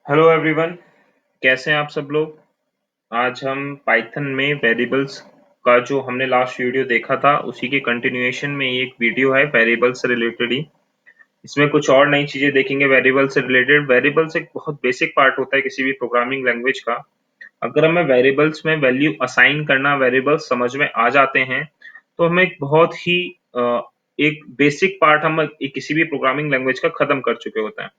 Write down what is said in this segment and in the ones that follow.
Hello everyone, कैसे हैं आप सब लोग। आज हम पाइथन में वेरिएबल्स का जो हमने लास्ट वीडियो देखा था उसी के कंटिन्यूएशन में ये एक वीडियो है वेरिएबल्स से रिलेटेड ही। इसमें कुछ और नई चीजें देखेंगे वेरिएबल से रिलेटेड। वेरिएबल्स एक बहुत बेसिक पार्ट होता है किसी भी प्रोग्रामिंग लैंग्वेज का। अगर हमें वेरिएबल्स में वैल्यू असाइन करना, वेरिएबल्स समझ में आ जाते हैं तो हमें एक बहुत ही एक बेसिक पार्ट हम किसी भी प्रोग्रामिंग लैंग्वेज का खत्म कर चुके होते हैं।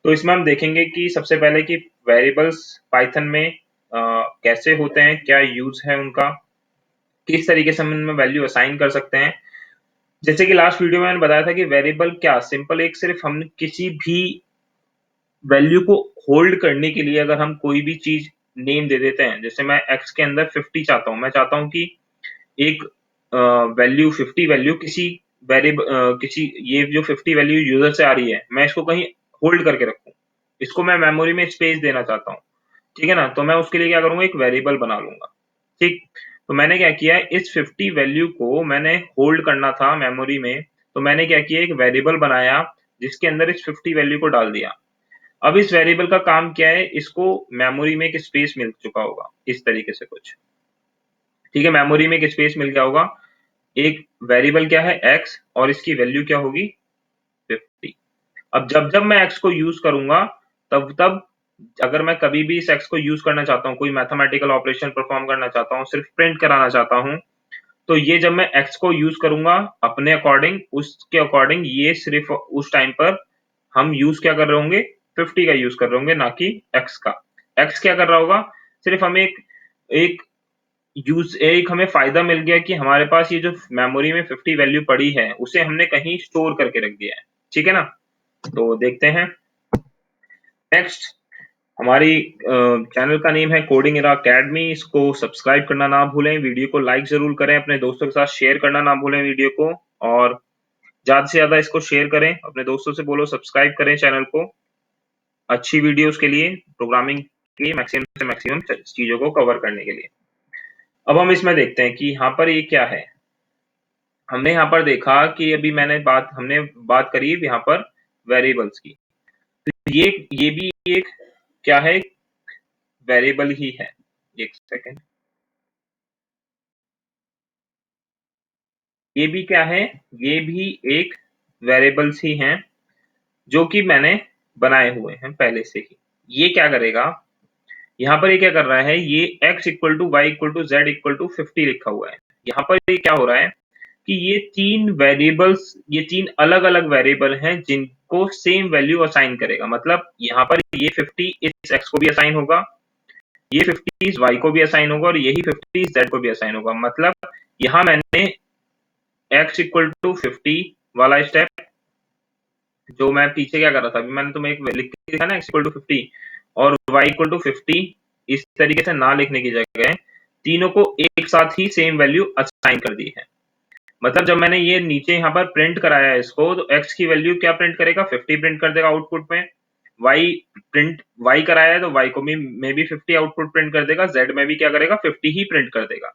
तो इसमें हम देखेंगे कि सबसे पहले कि वेरिएबल्स पाइथन में कैसे होते हैं, क्या यूज है उनका, किस तरीके से हम इनमें वैल्यू असाइन कर सकते हैं। जैसे कि लास्ट वीडियो में मैंने बताया था कि वेरिएबल क्या सिंपल एक सिर्फ हम किसी भी वैल्यू को होल्ड करने के लिए अगर हम कोई भी चीज नेम दे देते हैं। जैसे मैं एक्स के अंदर 50 चाहता हूँ, मैं चाहता हूँ कि एक वैल्यू 50 वैल्यू किसी वेरिएबल किसी ये जो 50 वैल्यू यूजर से आ रही है मैं इसको कहीं होल्ड करके रखूं, इसको मैं मेमोरी में स्पेस देना चाहता हूँ। ठीक है ना, तो मैं उसके लिए क्या करूंगा, एक वेरिएबल बना लूंगा। ठीक, तो मैंने क्या किया, इस 50 वैल्यू को मैंने होल्ड करना था मेमोरी में, तो मैंने क्या किया, एक वेरिएबल बनाया जिसके अंदर इस 50 वैल्यू को डाल दिया। अब इस वेरिएबल का काम क्या है, इसको मेमोरी में एक स्पेस मिल चुका होगा इस तरीके से कुछ। ठीक है, मेमोरी में एक स्पेस मिल गया होगा। एक वेरिएबल क्या है, एक्स, और इसकी वैल्यू क्या होगी, 50। अब जब जब मैं एक्स को यूज करूंगा तब तब अगर मैं कभी भी इस एक्स को यूज करना चाहता हूँ, कोई मैथमेटिकल ऑपरेशन परफॉर्म करना चाहता हूँ, सिर्फ प्रिंट कराना चाहता हूँ, तो ये जब मैं एक्स को यूज करूंगा अपने अकॉर्डिंग, उसके अकॉर्डिंग ये सिर्फ उस टाइम पर हम यूज क्या कर रहे होंगे, 50 का यूज कर रहे होंगे, ना कि एक्स का। एक्स क्या कर रहा होगा, सिर्फ हमें एक एक यूज एक हमें फायदा मिल गया कि हमारे पास ये जो मेमोरी में 50 वैल्यू पड़ी है उसे हमने कहीं स्टोर करके रख दिया है। ठीक है ना, तो देखते हैं नेक्स्ट। हमारी चैनल का नेम है कोडिंग एरा अकेडमी। इसको सब्सक्राइब करना ना भूलें, वीडियो को लाइक जरूर करें, अपने दोस्तों के साथ शेयर करना ना भूलें वीडियो को, और ज्यादा से ज्यादा इसको शेयर करें, अपने दोस्तों से बोलो सब्सक्राइब करें चैनल को अच्छी वीडियोस के लिए, प्रोग्रामिंग की मैक्सिमम से मैक्सिमम चीजों को कवर करने के लिए। अब हम इसमें देखते हैं कि यहाँ पर ये क्या है। हमने यहाँ पर देखा कि अभी हमने बात करी यहाँ पर वेरिएबल्स की। तो ये भी एक क्या है, वेरिएबल ही है। एक सेकेंड, ये भी क्या है, ये भी एक वेरिएबल्स ही हैं जो कि मैंने बनाए हुए हैं पहले से ही। ये क्या करेगा, यहाँ पर ये क्या कर रहा है, ये x equal to Y equal to Z equal to 50 लिखा हुआ है। यहाँ पर ये क्या हो रहा है कि ये तीन वेरिएबल्स, ये तीन अलग अलग वेरिएबल हैं जिनको सेम वैल्यू असाइन करेगा। मतलब यहाँ पर ये 50 इस x को भी असाइन होगा, ये 50 इस y को भी असाइन होगा, और यही 50 इस z को भी असाइन होगा। मतलब यहाँ मैंने x इक्वल टू 50 वाला स्टेप, जो मैं पीछे क्या कर रहा था, अभी मैंने तुम्हें एक लिख के दिखा ना, x इक्वल टू 50 और y इक्वल टू 50, इस तरीके से ना लिखने की जगह तीनों को एक साथ ही सेम वैल्यू असाइन कर दी है। मतलब जब मैंने ये नीचे यहाँ पर प्रिंट कराया है इसको, तो x की वैल्यू क्या प्रिंट करेगा, 50 प्रिंट कर देगा आउटपुट में। y प्रिंट y कराया है तो y को भी में भी 50 आउटपुट प्रिंट कर देगा, z में भी क्या करेगा, 50 ही प्रिंट कर देगा।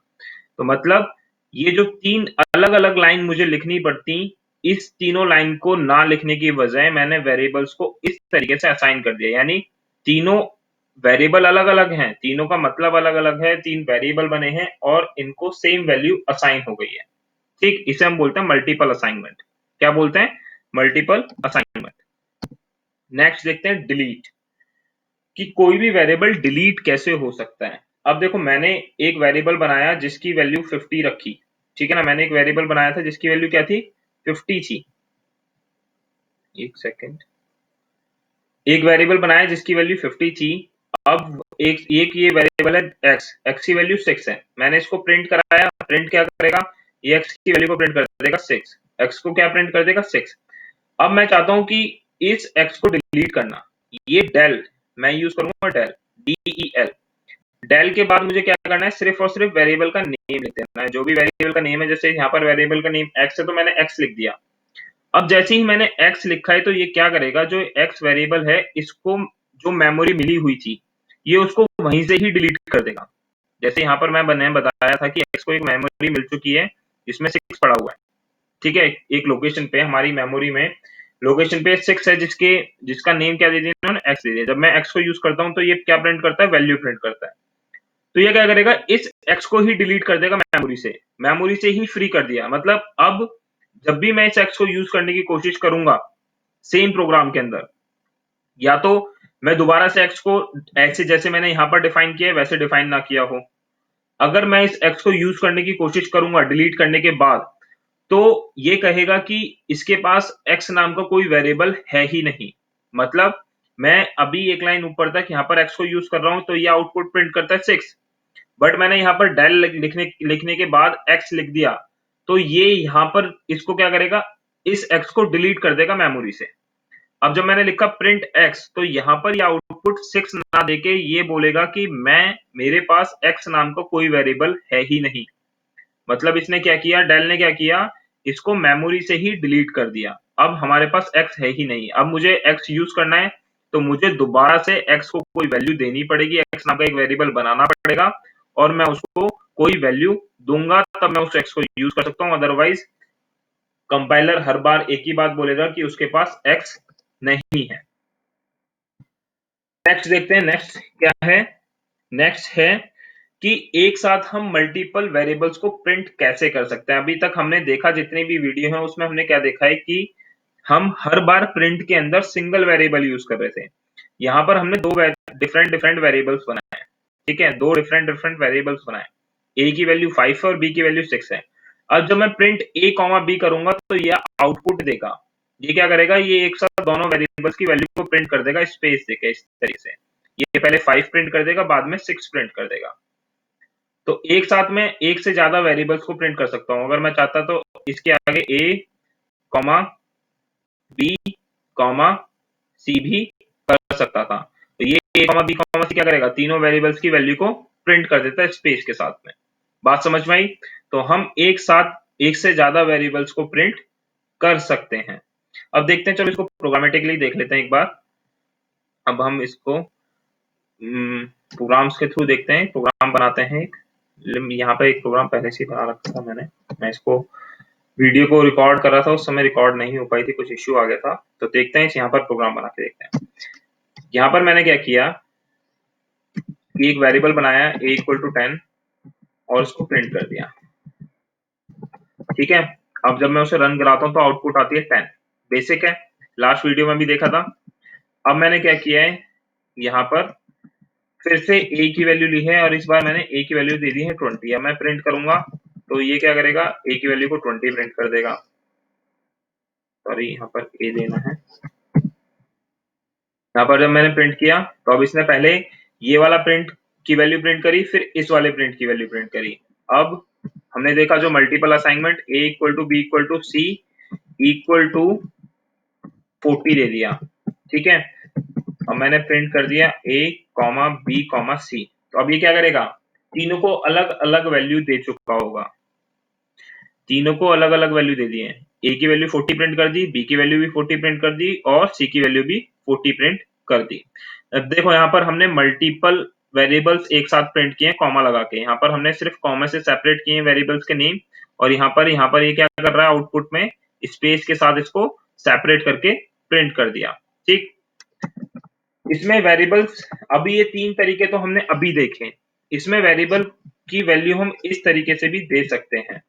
तो मतलब ये जो तीन अलग अलग लाइन मुझे लिखनी पड़ती, इस तीनों लाइन को ना लिखने की बजाय मैंने वेरिएबल्स को इस तरीके से असाइन कर दिया। यानी तीनों वेरिएबल अलग अलग हैं, तीनों का मतलब अलग अलग है, तीन वेरिएबल बने हैं और इनको सेम वैल्यू असाइन हो गई है। ठीक, इसे हम बोलते हैं मल्टीपल असाइनमेंट। क्या बोलते हैं, मल्टीपल असाइनमेंट। नेक्स्ट देखते हैं डिलीट, कि कोई भी वेरिएबल डिलीट कैसे हो सकता है। अब देखो, मैंने एक वेरिएबल बनाया जिसकी वैल्यू 50 रखी। ठीक है ना, मैंने एक वेरिएबल बनाया था जिसकी वैल्यू क्या थी, 50 थी। एक सेकेंड, एक वेरिएबल बनाया जिसकी वैल्यू 50 थी। अब एक ये वेरिएबल है एक्स, एक्स की वैल्यू 6 है। मैंने इसको प्रिंट कराया, प्रिंट क्या करेगा, ये एक्स की वैल्यू को प्रिंट कर देगा 6, एक्स को क्या प्रिंट कर देगा, 6। अब मैं चाहता हूं कि इस एक्स को डिलीट करना, ये डेल, मैं यूज करूंगा डेल, DEL। डेल के बाद मुझे क्या करना है, सिर्फ और सिर्फ वेरिएबल का नेम लिख देना है, जो भी वेरिएबल का नेम है। जैसे यहाँ पर वेरिएबल का नेम एक्स है तो मैंने एक्स लिख दिया। अब जैसे ही मैंने एक्स लिखा है तो ये क्या करेगा, जो एक्स वेरिएबल है इसको जो मेमोरी मिली हुई थी ये उसको वहीं से ही डिलीट कर देगा। जैसे यहाँ पर मैंने बताया था कि एक्स को एक मेमोरी मिल चुकी है जिसमें 6 पड़ा हुआ है। ठीक है, एक लोकेशन पे हमारी मेमोरी में लोकेशन पे 6 है जिसका नेम क्या दे दिया इन्होंने, एक्स दे दिया। जब मैं एक्स को यूज करता हूँ तो ये क्या प्रिंट करता है, वैल्यू प्रिंट करता है। तो ये क्या करेगा, इस एक्स को ही डिलीट कर देगा मेमोरी से ही फ्री कर दिया। मतलब अब जब भी मैं इस एक्स को यूज करने की कोशिश करूंगा सेम प्रोग्राम के अंदर, या तो मैं दोबारा से एक्स को ऐसे जैसे मैंने यहां पर डिफाइन किया है वैसे डिफाइन ना किया हो, अगर मैं इस एक्स को यूज करने की कोशिश करूंगा डिलीट करने के बाद, तो ये कहेगा कि इसके पास एक्स नाम का कोई वेरिएबल है ही नहीं। मतलब मैं अभी एक लाइन ऊपर तक यहाँ पर एक्स को यूज कर रहा हूं तो ये आउटपुट प्रिंट करता है 6, बट मैंने यहाँ पर डेल लिखने के बाद एक्स लिख दिया, तो ये यहाँ पर इसको क्या करेगा, इस एक्स को डिलीट कर देगा मेमोरी से। अब जब मैंने लिखा प्रिंट एक्स, तो यहाँ पर ये आउटपुट 6 ना देके ये बोलेगा कि मेरे पास एक्स नाम का कोई वेरिएबल है ही नहीं। मतलब इसने क्या किया, डेल ने क्या किया, इसको मेमोरी से ही डिलीट कर दिया। अब हमारे पास एक्स है ही नहीं। अब मुझे एक्स यूज करना है तो मुझे दोबारा से एक्स को कोई वैल्यू देनी पड़ेगी, एक्स नाम का एक वेरिएबल बनाना पड़ेगा और मैं उसको कोई वैल्यू दूंगा तब मैं उस एक्स को यूज कर सकता हूँ। अदरवाइज कंपाइलर हर बार एक ही बात बोलेगा कि उसके पास एक्स नहीं है। नेक्स्ट देखते हैं, नेक्स्ट क्या है। नेक्स्ट है कि एक साथ हम मल्टीपल वेरिएबल्स को प्रिंट कैसे कर सकते हैं। अभी तक हमने देखा जितनी भी वीडियो है उसमें हमने क्या देखा है कि हम हर बार प्रिंट के अंदर सिंगल वेरिएबल यूज कर रहे थे। यहाँ पर हमने दो डिफरेंट डिफरेंट वेरिएबल्स बनाए हैं, ठीक है, दो डिफरेंट डिफरेंट वेरिएबल्स बनाए। ए की वैल्यू 5 है और बी की वैल्यू 6 है। अब जब मैं प्रिंट ए कॉमा बी करूंगा तो यह आउटपुट देगा। ये क्या करेगा, ये एक साथ दोनों वेरिएबल्स की वैल्यू को प्रिंट कर देगा स्पेस देके इस तरीके से। ये पहले 5 प्रिंट कर देगा, बाद में 6 प्रिंट कर देगा। तो एक साथ में एक से ज्यादा वेरिएबल्स को प्रिंट कर सकता हूं अगर मैं चाहता तो इसके आगे ए कॉमा बी कॉमा सी भी कर सकता था। तो ये ए कॉमा बी कॉमा सी क्या करेगा, तीनों वेरिएबल्स की वैल्यू को प्रिंट कर देता है स्पेस के साथ में। बात समझ में आई। तो हम एक साथ एक से ज्यादा वेरिएबल्स को प्रिंट कर सकते हैं। अब देखते हैं, चलो इसको प्रोग्रामेटिकली देख लेते हैं एक बार। अब हम इसको प्रोग्राम्स के थ्रू देखते हैं, प्रोग्राम बनाते हैं। यहाँ पे एक प्रोग्राम पहले से बना रखा था मैंने, मैं इसको वीडियो को रिकॉर्ड कर रहा था, उस समय रिकॉर्ड नहीं हो पाई थी, कुछ इश्यू आ गया था। तो देखते हैं यहाँ पर प्रोग्राम बना के देखते हैं। यहाँ पर मैंने क्या किया कि एक वेरिएबल बनाया a इक्वल टू 10 और उसको प्रिंट कर दिया, ठीक है। अब जब मैं उसे रन कराता हूँ तो आउटपुट आती है 10। बेसिक है, लास्ट वीडियो में भी देखा था। अब मैंने क्या किया है, यहाँ पर फिर से a की वैल्यू ली है और इस बार मैंने a की वैल्यू दे दी है 20। अब मैं प्रिंट करूंगा तो ये क्या करेगा, a की वैल्यू को 20 प्रिंट कर देगा। सॉरी, यहाँ पर a देना है। यहाँ पर जब मैंने प्रिंट किया तो अब इसने पहले ये वाला प्रिंट की वैल्यू प्रिंट करी, फिर इस वाले प्रिंट की वैल्यू प्रिंट करी। अब हमने देखा जो multiple assignment a equal to B equal to C equal to 40 दे दिया, ठीक है। अब मैंने प्रिंट कर दिया a comma B comma C. तो अब ये क्या करेगा, तीनों को अलग अलग वैल्यू दे चुका होगा, तीनों को अलग अलग वैल्यू दे दिए। a की वैल्यू 40 प्रिंट कर दी, b की वैल्यू भी 40 प्रिंट कर दी और c की वैल्यू भी 40 प्रिंट कर दी। अब देखो यहाँ पर हमने मल्टीपल वेरिएबल्स एक साथ प्रिंट किए कॉमा लगा के। यहाँ पर हमने सिर्फ कॉमा से सेपरेट किए वेरिएबल्स के नेम, और यहाँ पर ये क्या कर रहा है, आउटपुट में स्पेस के साथ इसको सेपरेट करके प्रिंट कर दिया, ठीक। इसमें वेरिएबल्स अभी ये तीन तरीके तो हमने अभी देखे। इसमें वेरिएबल की वैल्यू हम इस तरीके से भी दे सकते हैं,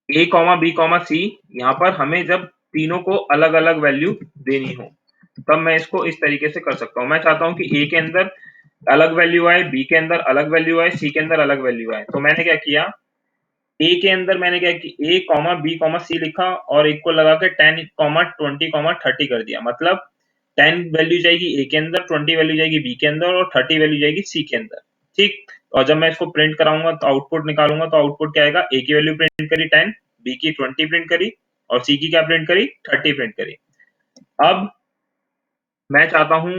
a कॉमा बी कॉमा सी। यहाँ पर हमें जब तीनों को अलग अलग वैल्यू देनी हो तब मैं इसको इस तरीके से कर सकता हूँ। मैं चाहता हूँ कि a के अंदर अलग वैल्यू आए, b के अंदर अलग वैल्यू आए, c के अंदर अलग वैल्यू आए। तो मैंने क्या किया, a के अंदर मैंने क्या किया, a कॉमा बी कॉमा सी लिखा और एक को लगा के 10 कॉमा 20 कॉमा 30 कर दिया। मतलब 10 वैल्यू जाएगी a के अंदर, 20 वैल्यू जाएगी b के अंदर और 30 वैल्यू जाएगी c के अंदर, ठीक। और जब मैं इसको प्रिंट कराऊंगा तो आउटपुट निकालूंगा तो आउटपुट क्या आएगा, a की वैल्यू प्रिंट करी 10, b की 20 प्रिंट करी और c की क्या प्रिंट करी, 30 प्रिंट करी। अब मैं चाहता हूं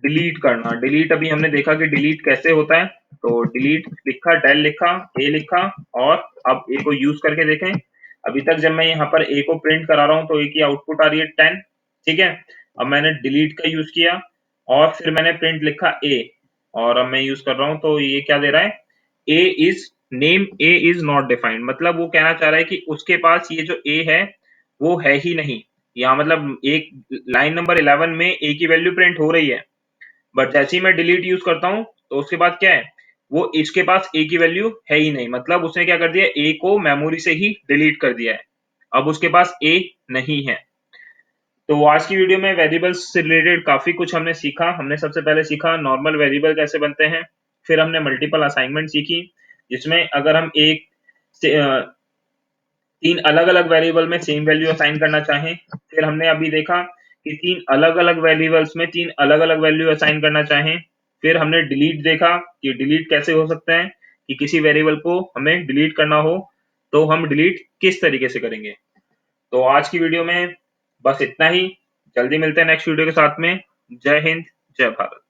डिलीट करना। डिलीट अभी हमने देखा कि डिलीट कैसे होता है। तो डिलीट लिखा, डेल लिखा, ए लिखा और अब ए को यूज करके देखें। अभी तक जब मैं यहाँ पर ए को प्रिंट करा रहा हूँ तो ए की आउटपुट आ रही है 10, ठीक है। अब मैंने डिलीट का यूज किया और फिर मैंने प्रिंट लिखा ए और अब मैं यूज कर रहा हूँ तो ये क्या दे रहा है, A is name A is not defined. मतलब वो कहना चाह रहा है कि उसके पास ये जो ए है वो है ही नहीं। यहाँ मतलब एक लाइन नंबर 11 में ए की वैल्यू प्रिंट हो रही है, बट जैसे ही मैं डिलीट यूज करता हूँ तो उसके बाद क्या है, वो इसके पास ए की वैल्यू है ही नहीं, मतलब उसने क्या कर दिया, ए को मेमोरी से ही डिलीट कर दिया है, अब उसके पास ए नहीं है। तो आज की वीडियो में वेरिएबल्स से रिलेटेड काफी कुछ हमने सीखा। हमने सबसे पहले सीखा नॉर्मल वेरिएबल कैसे बनते हैं, फिर हमने मल्टीपल असाइनमेंट सीखी, जिसमें अगर हम एक से, 3 अलग-अलग वेरिएबल में सेम वैल्यू असाइन करना चाहें, फिर हमने अभी देखा कि 3 अलग-अलग वेरिएबल्स में 3 अलग-अलग वैल्यू असाइन करना चाहें, फिर हमने डिलीट देखा कि डिलीट कैसे हो सकता है, कि किसी वेरिएबल को हमें डिलीट करना हो, तो हम डिलीट किस तरीके से करेंगे। तो आज की वीडियो में बस इतना ही, जल्दी मिलते हैं नेक्स्ट वीडियो के साथ में। जय हिंद, जय भारत।